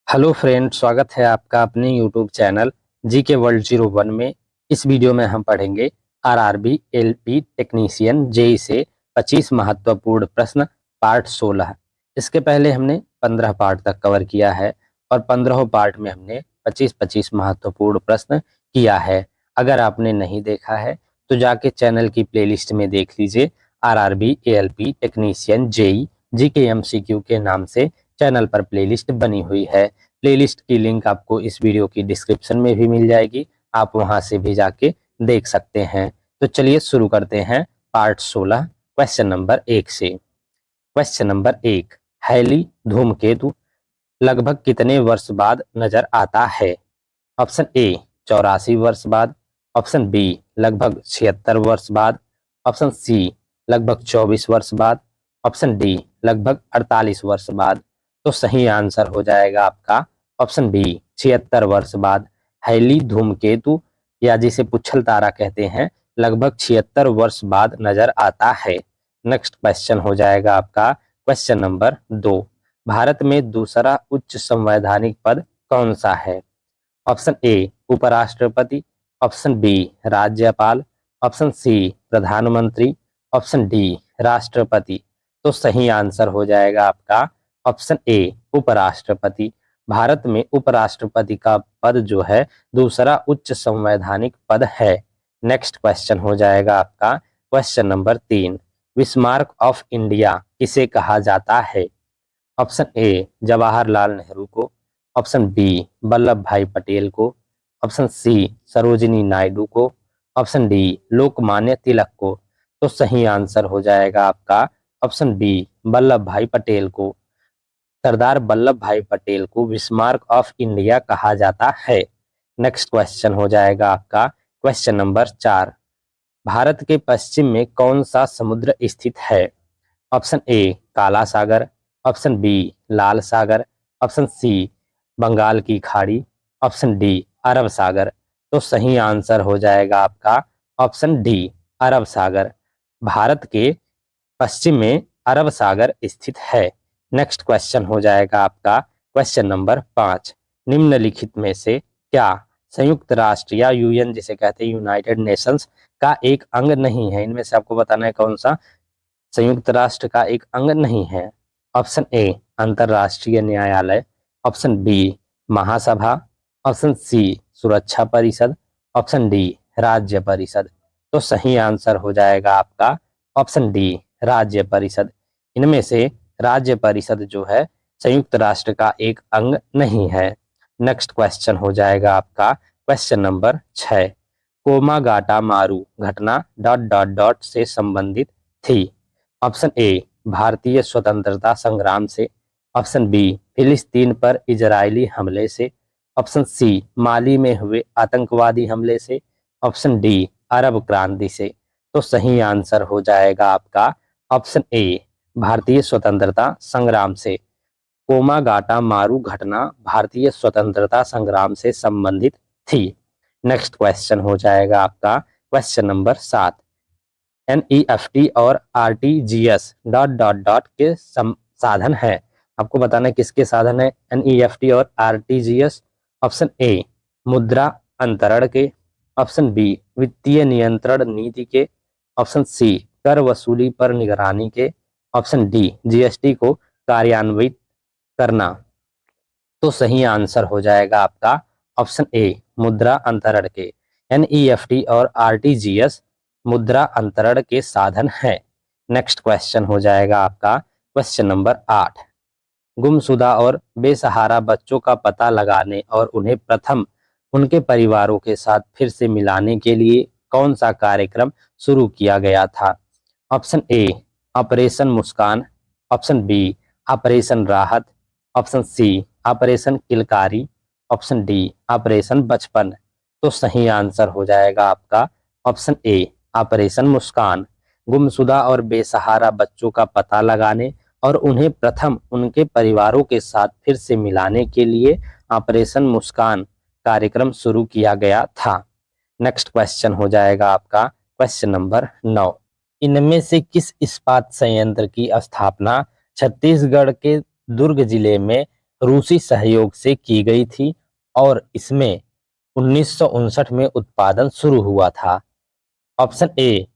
Hello friend, स्वागत है आपका अपने यूट्यूब चैनल जी के वर्ल्ड 01 में। इस वीडियो में हम पढ़ेंगे आरआरबी एलपी टेक्नीशियन जेई से 25 महत्वपूर्ण प्रश्न पार्ट 16। इसके पहले हमने 15 पार्ट तक कवर किया है और 15 पार्ट में हमने 25-25 महत्वपूर्ण प्रश्न किया है। अगर आपने नहीं देखा है तो जाके चैनल की प्लेलिस्ट में देख लीजिए। आरआरबी एलपी टेक्नीशियन जेई जी के एमसीक्यू के नाम से चैनल पर प्लेलिस्ट बनी हुई है। प्लेलिस्ट की लिंक आपको इस वीडियो की डिस्क्रिप्शन में भी मिल जाएगी, आप वहां से भी जाके देख सकते हैं। तो चलिए शुरू करते हैं पार्ट 16 क्वेश्चन नंबर 1 से। क्वेश्चन नंबर 1, हैली धूमकेतु लगभग कितने वर्ष बाद नजर आता है? ऑप्शन ए 84 वर्ष बाद, ऑप्शन बी लगभग 76 वर्ष बाद, ऑप्शन सी लगभग 24 वर्ष बाद, ऑप्शन डी लगभग 48 वर्ष बाद। तो सही आंसर हो जाएगा आपका ऑप्शन बी 76 वर्ष बाद। हैली धूमकेतु या जिसे पुच्छल तारा कहते हैं, लगभग 76 वर्ष बाद नजर आता है। नेक्स्ट क्वेश्चन हो जाएगा आपका क्वेश्चन नंबर 2, भारत में दूसरा उच्च संवैधानिक पद कौन सा है? ऑप्शन ए उपराष्ट्रपति, ऑप्शन बी राज्यपाल, ऑप्शन सी प्रधानमंत्री, ऑप्शन डी राष्ट्रपति। तो सही आंसर हो जाएगा आपका ऑप्शन ए उपराष्ट्रपति। भारत में उपराष्ट्रपति का पद जो है दूसरा उच्च संवैधानिक पद है। नेक्स्ट क्वेश्चन हो जाएगा आपका question number 3, Bismarck of India किसे कहा जाता है? ऑप्शन ए जवाहरलाल नेहरू को, ऑप्शन बी वल्लभ भाई पटेल को, ऑप्शन सी सरोजिनी नायडू को, ऑप्शन डी लोकमान्य तिलक को। तो सही आंसर हो जाएगा आपका ऑप्शन बी वल्लभ भाई पटेल को। सरदार वल्लभ भाई पटेल को बिस्मार्क ऑफ इंडिया कहा जाता है। नेक्स्ट क्वेश्चन हो जाएगा आपका क्वेश्चन नंबर 4, भारत के पश्चिम में कौन सा समुद्र स्थित है? ऑप्शन ए काला सागर, ऑप्शन बी लाल सागर, ऑप्शन सी बंगाल की खाड़ी, ऑप्शन डी अरब सागर। तो सही आंसर हो जाएगा आपका ऑप्शन डी अरब सागर। भारत के पश्चिम में अरब सागर स्थित है। नेक्स्ट क्वेश्चन हो जाएगा आपका क्वेश्चन नंबर 5, निम्नलिखित में से क्या संयुक्त राष्ट्र या यूएन जिसे कहते हैं यूनाइटेड नेशंस का एक अंग नहीं है? इनमें से आपको बताना है कौन सा संयुक्त राष्ट्र का एक अंग नहीं है। ऑप्शन ए अंतरराष्ट्रीय न्यायालय, ऑप्शन बी महासभा, ऑप्शन सी सुरक्षा परिषद, ऑप्शन डी राज्य परिषद। तो सही आंसर हो जाएगा आपका ऑप्शन डी राज्य परिषद। इनमें से राज्य परिषद जो है संयुक्त राष्ट्र का एक अंग नहीं है। नेक्स्ट क्वेश्चन हो जाएगा आपका क्वेश्चन नंबर 6, कोमागाटा मारू घटना डॉट डॉट डॉट से संबंधित थी। ऑप्शन ए भारतीय स्वतंत्रता संग्राम से, ऑप्शन बी फिलिस्तीन पर इजरायली हमले से, ऑप्शन सी माली में हुए आतंकवादी हमले से, ऑप्शन डी अरब क्रांति से। तो सही आंसर हो जाएगा आपका ऑप्शन ए भारतीय स्वतंत्रता संग्राम से। कोमागाटा मारू घटना भारतीय स्वतंत्रता संग्राम से संबंधित थी। नेक्स्ट क्वेश्चन हो जाएगा आपका क्वेश्चन नंबर 7, एनईएफटी और आरटीजीएस डॉट डॉट डॉट के साधन है। आपको बताना है किसके साधन है एनईएफटी और आरटीजीएस। ऑप्शन ए मुद्रा अंतरण के, ऑप्शन बी वित्तीय नियंत्रण नीति के, ऑप्शन सी कर वसूली पर निगरानी के, ऑप्शन डी जीएसटी को कार्यान्वित करना। तो सही आंसर हो जाएगा आपका ऑप्शन ए मुद्रा अंतरण के। एनईएफटी और आरटीजीएस मुद्रा अंतरण के साधन है। नेक्स्ट क्वेश्चन हो जाएगा आपका क्वेश्चन नंबर 8, गुमशुदा और बेसहारा बच्चों का पता लगाने और उन्हें प्रथम उनके परिवारों के साथ फिर से मिलाने के लिए कौन सा कार्यक्रम शुरू किया गया था? Option A operation Muskaan, option B operation Rahat, option C operation Kilkari, option D operation Bachpan. तो सही आंसर हो जाएगा आपका ऑप्शन ए ऑपरेशन मुस्कान। गुमशुदा और बेसहारा बच्चों का पता लगाने और उन्हें प्रथम उनके परिवारों के साथ फिर से मिलाने के लिए ऑपरेशन मुस्कान कार्यक्रम शुरू किया गया था। नेक्स्ट क्वेश्चन हो जाएगा आपका क्वेश्चन नंबर 9, इनमें से किस इस्पात संयंत्र की स्थापना छत्तीसगढ़ के दुर्ग जिले में रूसी सहयोग से की गई थी और इसमें 1959 में उत्पादन शुरू हुआ था? ऑप्शन ए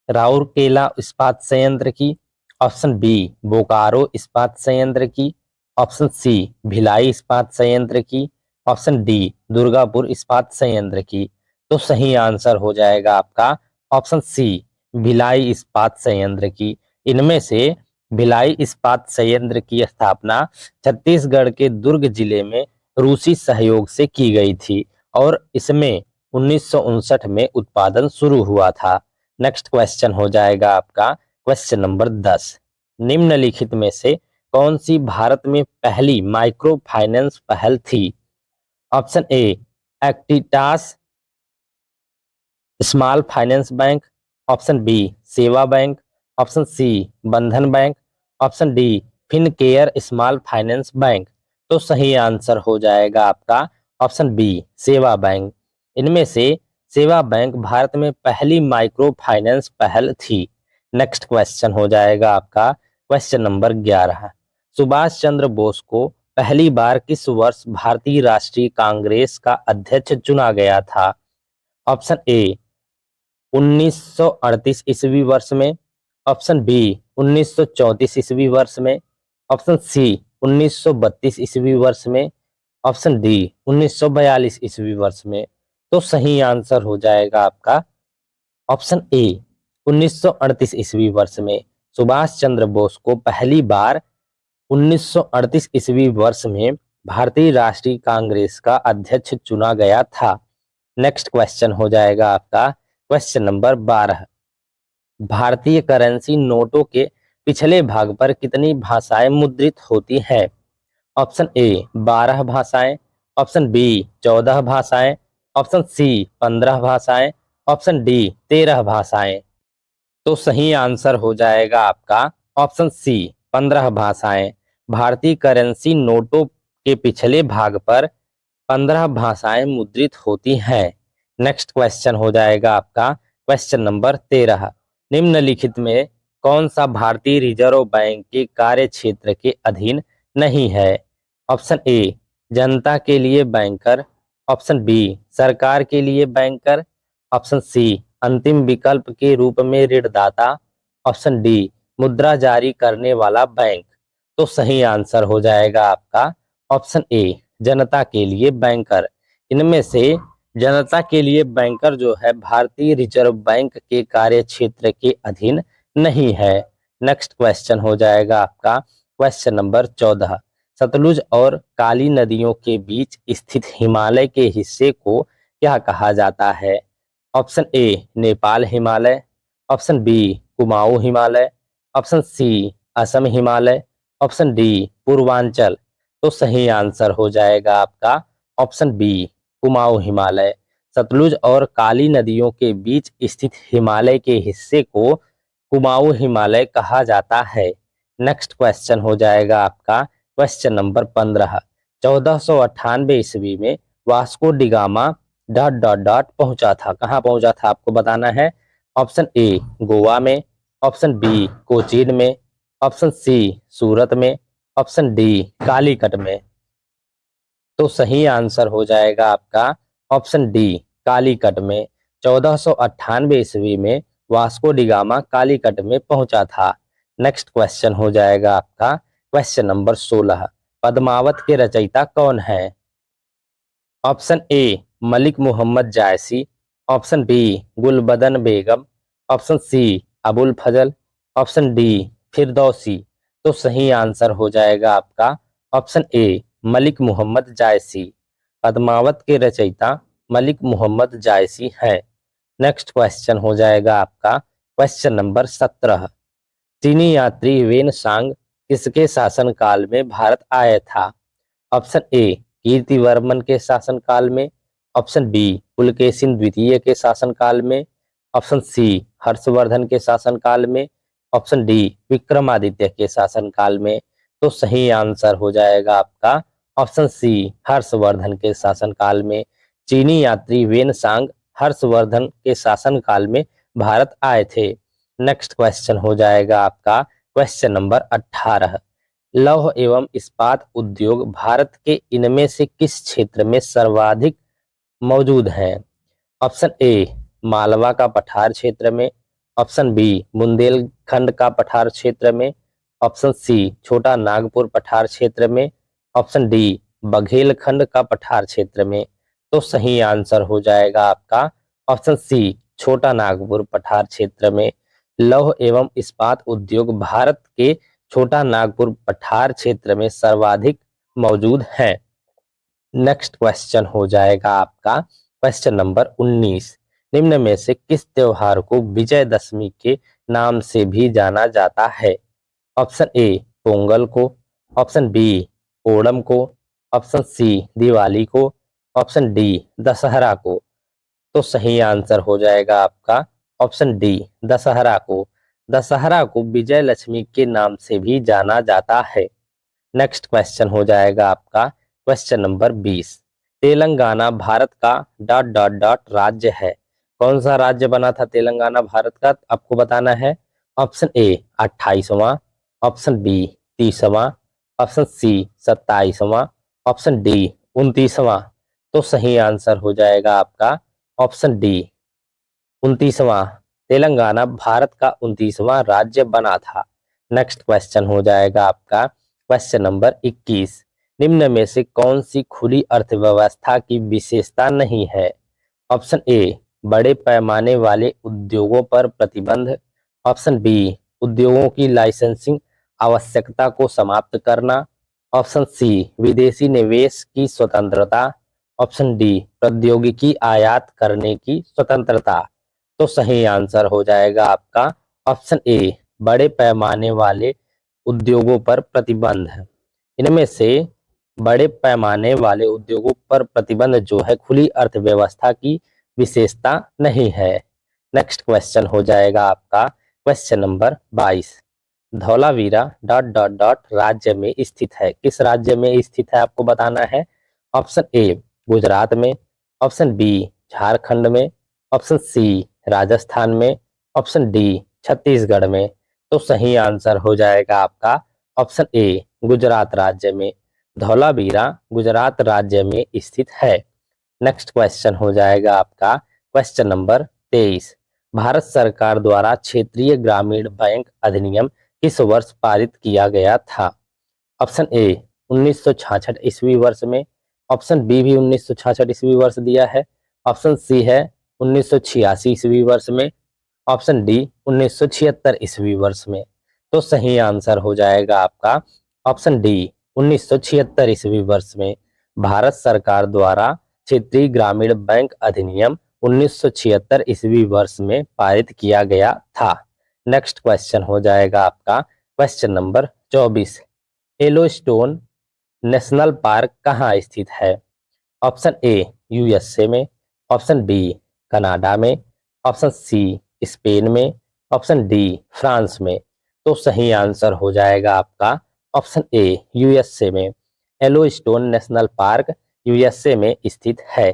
राउरकेला इस्पात संयंत्र की, ऑप्शन बी बोकारो इस्पात संयंत्र की, ऑप्शन सी भिलाई इस्पात संयंत्र की, ऑप्शन डी दुर्गापुर इस्पात संयंत्र की। तो सही आंसर हो जाएगा आपका ऑप्शन सी भिलाई इस्पात संयंत्र की। इनमें से भिलाई इस्पात संयंत्र की स्थापना छत्तीसगढ़ के दुर्ग जिले में रूसी सहयोग से की गई थी और इसमें 1959 में उत्पादन शुरू हुआ था। नेक्स्ट क्वेश्चन हो जाएगा आपका क्वेश्चन नंबर 10। निम्नलिखित में से कौन सी भारत में पहली माइक्रो फाइनेंस पहल थी? Option A Equitas small finance bank, option B Seva bank, option C Bandhan bank, option D Fincare small finance bank. तो सही आंसर हो जाएगा आपका ऑप्शन बी सेवा बैंक। इनमें से सेवा बैंक भारत में पहली माइक्रो फाइनेंस पहल थी। नेक्स्ट क्वेश्चन हो जाएगा आपका क्वेश्चन नंबर 11। सुभाष चंद्र बोस को पहली बार किस वर्ष भारतीय राष्ट्रीय कांग्रेस का अध्यक्ष चुना गया था? ऑप्शन ए 1938 ईस्वी वर्ष में, ऑप्शन बी 1934 ईस्वी वर्ष में, ऑप्शन सी 1932 ईस्वी वर्ष में, ऑप्शन डी 1942 ईस्वी वर्ष में। तो सही आंसर हो जाएगा आपका ऑप्शन ए 1938 ईस्वी वर्ष में। सुभाष चंद्र बोस को पहली बार 1938 ईस्वी वर्ष में भारतीय राष्ट्रीय कांग्रेस का अध्यक्ष चुना गया था। नेक्स्ट क्वेश्चन हो जाएगा आपका क्वेश्चन नंबर 12। भारतीय करेंसी नोटों के पिछले भाग पर कितनी भाषाएं मुद्रित होती हैं? ऑप्शन ए 12 भाषाएं, ऑप्शन बी 14 भाषाएं, ऑप्शन सी 15 भाषाएं, ऑप्शन डी 13 भाषाएं। तो सही आंसर हो जाएगा आपका ऑप्शन सी 15 भाषाएं। भारतीय करेंसी नोटों के पिछले भाग पर 15 भाषाएं मुद्रित होती हैं। नेक्स्ट क्वेश्चन हो जाएगा आपका क्वेश्चन नंबर 13। निम्नलिखित में कौन सा भारतीय रिजर्व बैंक के कार्य क्षेत्र के अधीन नहीं है? ऑप्शन ए जनता के लिए बैंकर, ऑप्शन बी सरकार के लिए बैंकर, ऑप्शन सी अंतिम विकल्प के रूप में ऋणदाता, ऑप्शन डी मुद्रा जारी करने वाला बैंक। तो सही आंसर हो जाएगा आपका ऑप्शन ए जनता के लिए बैंकर। इनमें से जनता के लिए बैंकर जो है भारतीय रिजर्व बैंक के कार्य क्षेत्र के अधीन नहीं है। नेक्स्ट क्वेश्चन हो जाएगा आपका क्वेश्चन नंबर 14। सतलुज और काली नदियों के बीच स्थित हिमालय के हिस्से को क्या कहा जाता है? Option A Nepal Himalaya, option B Kumaon Himalaya, option C Assam Himalaya, option D Purvanchal. तो सही आंसर हो जाएगा आपका ऑप्शन बी कुमाऊं हिमालय। सतलुज और काली नदियों के बीच स्थित हिमालय के हिस्से को कुमाऊं हिमालय कहा जाता है। नेक्स्ट क्वेश्चन हो जाएगा आपका क्वेश्चन नंबर 15। 1498 ईस्वी में वास्को डिगामा पहुंचा था। कहाँ पहुंचा था आपको बताना है। ऑप्शन ए गोवा में, ऑप्शन बी कोचीन में, ऑप्शन सी सूरत में, ऑप्शन डी कालीकट में। तो सही आंसर हो जाएगा आपका ऑप्शन डी कालीकट में। 1498 ईस्वी में वास्को डिगामा कालीकट में पहुंचा था। नेक्स्ट क्वेश्चन हो जाएगा आपका क्वेश्चन नंबर 16। पद्मावत के रचयिता कौन है? Option A Malik Mohammad Jayasi, option B Gulbadan Begum, option C Abul Fazal, option D Firdausi. तो सही आंसर हो जाएगा आपका ऑप्शन ए मलिक मोहम्मद जायसी। पद्मावत के रचयिता मलिक मोहम्मद जायसी है। नेक्स्ट क्वेश्चन हो जाएगा आपका क्वेश्चन नंबर 17। चीनी यात्री वेन सांग किसके शासनकाल में भारत आया था? ऑप्शन ए कीर्तिवर्मन के शासनकाल में, ऑप्शन बी पुलकेशिन द्वितीय के शासनकाल में, ऑप्शन सी हर्षवर्धन के शासनकाल में, ऑप्शन डी विक्रमादित्य के शासनकाल में। तो सही आंसर हो जाएगा आपका ऑप्शन सी हर्षवर्धन के शासनकाल में। चीनी यात्री वेन सांग हर्षवर्धन के शासनकाल में भारत आए थे। नेक्स्ट क्वेश्चन हो जाएगा आपका क्वेश्चन नंबर 18। लौह एवं इस्पात उद्योग भारत के इनमें से किस क्षेत्र में सर्वाधिक मौजूद हैं? ऑप्शन ए मालवा का पठार क्षेत्र में, ऑप्शन बी बुंदेलखंड का पठार क्षेत्र में, ऑप्शन सी छोटा नागपुर पठार क्षेत्र में, ऑप्शन डी बघेलखंड का पठार क्षेत्र में। तो सही आंसर हो जाएगा आपका ऑप्शन सी छोटा नागपुर पठार क्षेत्र में। लौह एवं इस्पात उद्योग भारत के छोटा नागपुर पठार क्षेत्र में सर्वाधिक मौजूद हैं। नेक्स्ट क्वेश्चन हो जाएगा आपका क्वेश्चन नंबर 19। निम्न में से किस त्योहार को विजयदशमी के नाम से भी जाना जाता है? ऑप्शन ए पोंगल को, ऑप्शन बी ओणम को, ऑप्शन सी दिवाली को, ऑप्शन डी दशहरा को। तो सही आंसर हो जाएगा आपका ऑप्शन डी दशहरा को। दशहरा को विजय लक्ष्मी के नाम से भी जाना जाता है। नेक्स्ट क्वेश्चन हो जाएगा आपका क्वेश्चन नंबर 20। तेलंगाना भारत का डॉट डॉट डॉट राज्य है। कौन सा राज्य बना था तेलंगाना भारत का? आपको बताना है। ऑप्शन ए 28वां, ऑप्शन बी 30वां, ऑप्शन सी 27वां, ऑप्शन डी 29वां। तो सही आंसर हो जाएगा आपका ऑप्शन डी 29वां। तेलंगाना भारत का 29वां राज्य बना था। नेक्स्ट क्वेश्चन हो जाएगा आपका क्वेश्चन नंबर 21। निम्न में से कौन सी खुली अर्थव्यवस्था की विशेषता नहीं है? ऑप्शन ए बड़े पैमाने वाले उद्योगों पर प्रतिबंध, ऑप्शन बी उद्योगों की लाइसेंसिंग आवश्यकता को समाप्त करना, ऑप्शन सी विदेशी निवेश की स्वतंत्रता, ऑप्शन डी प्रौद्योगिकी आयात करने की स्वतंत्रता। तो सही आंसर हो जाएगा आपका ऑप्शन ए बड़े पैमाने वाले उद्योगों पर प्रतिबंध। इनमें से बड़े पैमाने वाले उद्योगों पर प्रतिबंध जो है खुली अर्थव्यवस्था की विशेषता नहीं है। नेक्स्ट क्वेश्चन हो जाएगा आपका question number 22। Dholavira dot dot dot राज्य में स्थित है। किस राज्य में स्थित है आपको बताना है। ऑप्शन ए गुजरात में, ऑप्शन बी झारखंड में, ऑप्शन सी राजस्थान में, ऑप्शन डी छत्तीसगढ़ में। तो सही आंसर हो जाएगा आपका ऑप्शन ए गुजरात राज्य में। धौलावीरा गुजरात राज्य में स्थित है। नेक्स्ट क्वेश्चन हो जाएगा आपका क्वेश्चन नंबर 23। भारत सरकार द्वारा क्षेत्रीय ग्रामीण बैंक अधिनियम किस वर्ष पारित किया गया था? ऑप्शन ए 1966 ईस्वी वर्ष में, ऑप्शन बी भी 1966 ईस्वी वर्ष दिया है, ऑप्शन सी है 1986 ईस्वी वर्ष में, ऑप्शन डी 1976 ईस्वी वर्ष में। तो सही आंसर हो जाएगा आपका ऑप्शन डी 1976 ईस्वी वर्ष में भारत सरकार द्वारा क्षेत्रीय ग्रामीण बैंक अधिनियम 1976 ईस्वी वर्ष में पारित किया गया था। नेक्स्ट क्वेश्चन हो जाएगा आपका question number 24। Yellowstone national park कहाँ स्थित है? ऑप्शन ए यूएसए में, ऑप्शन बी कनाडा में, ऑप्शन सी स्पेन में, ऑप्शन डी फ्रांस में। तो सही आंसर हो जाएगा आपका ऑप्शन ए यूएसए में। येलोस्टोन नेशनल पार्क यूएसए में स्थित है।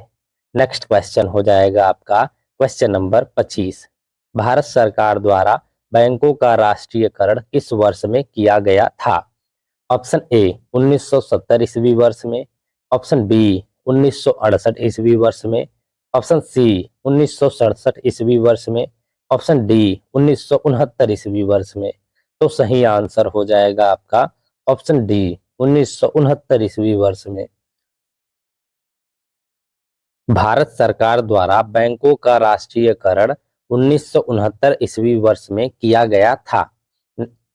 नेक्स्ट क्वेश्चन हो जाएगा आपका क्वेश्चन नंबर 25। भारत सरकार द्वारा बैंकों का राष्ट्रीयकरण किस वर्ष में किया गया था? ऑप्शन ए 1970 ईस्वी वर्ष में, ऑप्शन बी 1968 ईस्वी वर्ष में, ऑप्शन सी 1967 ईस्वी वर्ष में, ऑप्शन डी 1969 ईस्वी वर्ष में। तो सही आंसर हो जाएगा आपका ऑप्शन डी 1969 ईस्वी वर्ष में। भारत सरकार द्वारा बैंकों का राष्ट्रीयकरण 1969 ईस्वी वर्ष में किया गया था।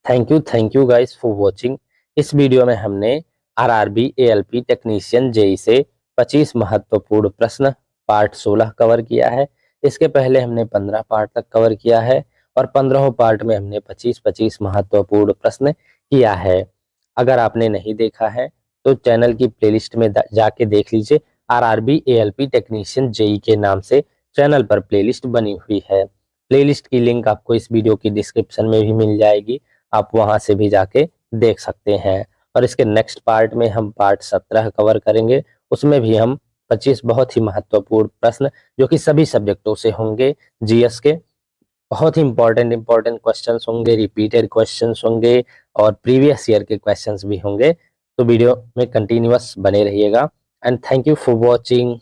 Thank you guys for watching. इस वीडियो में हमने आरआरबी एएलपी टेक्नीशियन जेईई से 25 महत्वपूर्ण प्रश्न पार्ट 16 कवर किया है। इसके पहले हमने 15 पार्ट तक कवर किया है और 15वें पार्ट में हमने 25 महत्वपूर्ण प्रश्न किया है। अगर आपने नहीं देखा है तो चैनल की प्लेलिस्ट में जाके देख लीजिए। आरआरबी एएलपी टेक्नीशियन जेईई के नाम से चैनल पर प्लेलिस्ट बनी हुई है। प्लेलिस्ट की लिंक आपको इस वीडियो की डिस्क्रिप्शन में भी मिल जाएगी, आप वहां से भी जाके देख सकते हैं। और इसके नेक्स्ट पार्ट में हम पार्ट 17 कवर करेंगे। उसमें भी हम 25 बहुत ही महत्वपूर्ण प्रश्न जो कि सभी सब्जेक्टों से होंगे, जीएस के बहुत ही इंपॉर्टेंट क्वेश्चंस होंगे, रिपीटेड क्वेश्चंस होंगे और प्रीवियस ईयर के क्वेश्चंस भी होंगे, तो वीडियो में कंटिन्यूअस बने रहिएगा। And thank you for watching.